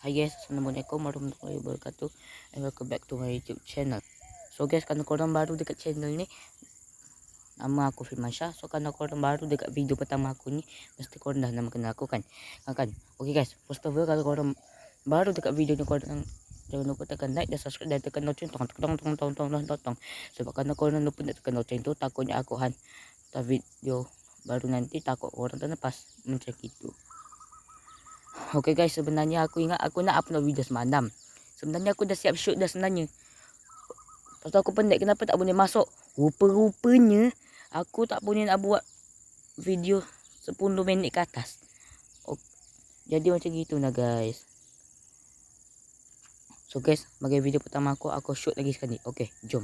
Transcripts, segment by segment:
Hi guys, Assalamualaikum warahmatullahi wabarakatuh, and welcome back to my YouTube channel. So guys, kalau korang baru dekat channel ni, nama aku Firmansyah. So kalau korang baru dekat video pertama aku ni, mesti korang dah nama kenal aku kan. Okay guys, first of all, kalau korang baru dekat video ni, korang jangan lupa tekan like dan subscribe dan tekan lonceng tong. Sebab kalau korang lupa nak tekan lonceng tu, takutnya aku hantar video baru nanti, takut korang terlepas macam gitu. Okay guys, sebenarnya aku ingat aku nak upload video semalam. Sebenarnya aku dah siap shoot dah sebenarnya. Lepas tu aku pendek, kenapa tak boleh masuk? Rupa-rupanya aku tak boleh nak buat video 10 minit ke atas. Jadi macam gitu lah guys. So guys, bagi video pertama aku shoot lagi sekali. Okay, jom.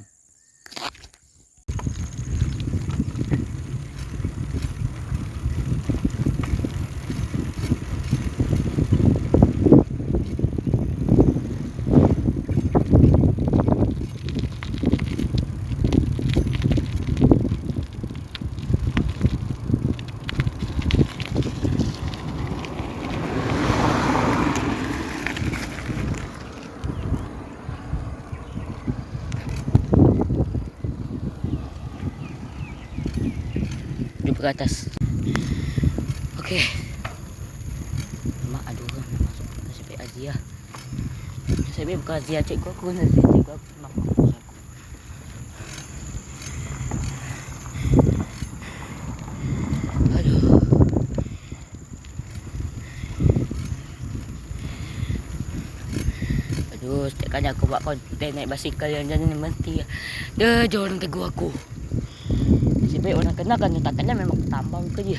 Jumpa ke atas. Okay. Mak ada orang nak masuk. Nasib baik Azia. Nasib baik bukan Azia cikgu aku. Nasib baik cikgu aku. Mak aku. Aduh. Aduh, setiap kali aku buat konten naik basikal yang jalan ni mesti dia je orang tegur aku. Nasib baik orang kenal kan, tak kenal memang tambang ke je.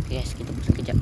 Yes, kita pause sekejap.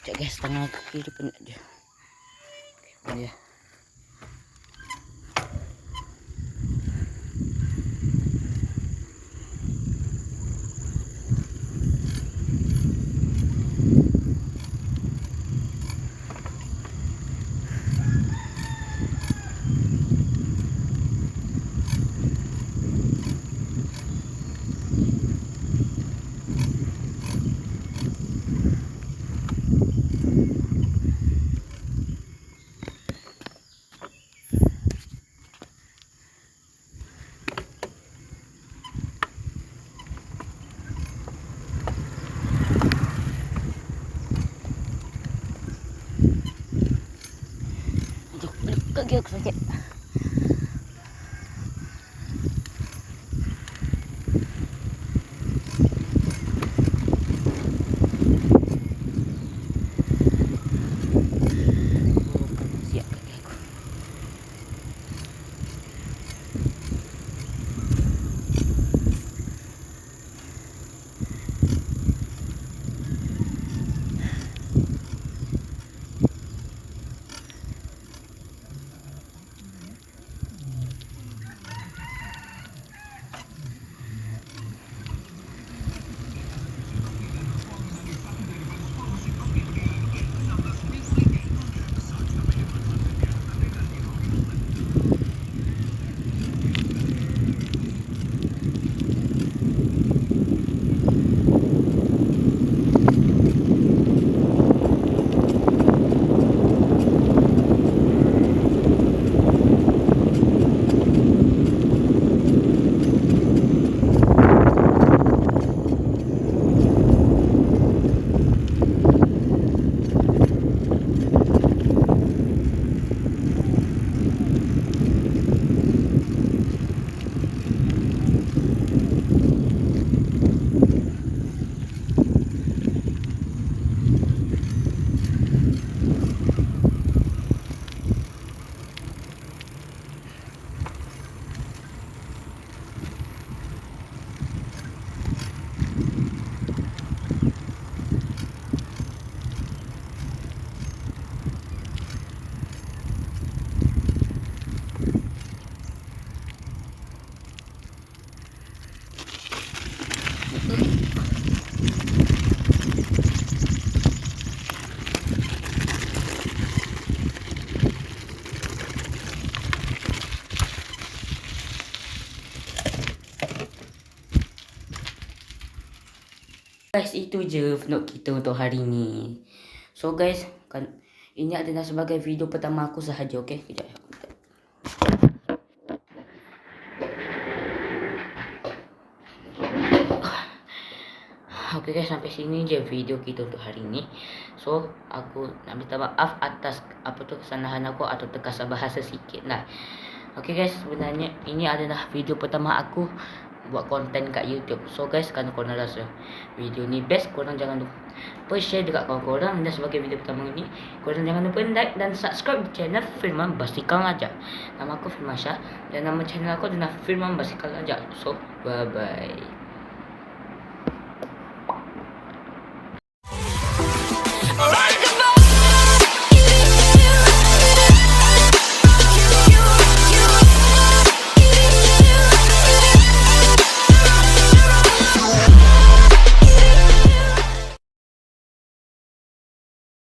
Sekejap guys, tangan kaki dia penat dia. Okay, ya. lagi aku sakit. Siap kaki aku. Guys, itu je vlog kita untuk hari ni. So guys, ini adalah sebagai video pertama aku sahaja, okey? Kejap. Okey guys, sampai sini je video kita untuk hari ni. So, aku nak minta maaf atas kesalahan aku atau terkasar bahasa sikit lah. Okey guys, sebenarnya ini adalah video pertama aku buat konten kat YouTube. So guys, kalau korang rasa video ni best, korang jangan lupa share dekat kawan-korang. Dan sebagai video pertama ni, korang jangan lupa like dan subscribe channel Firman Basikal Ajar. Nama aku Firman Shah dan nama channel aku adalah Firman Basikal Ajar. So, bye bye.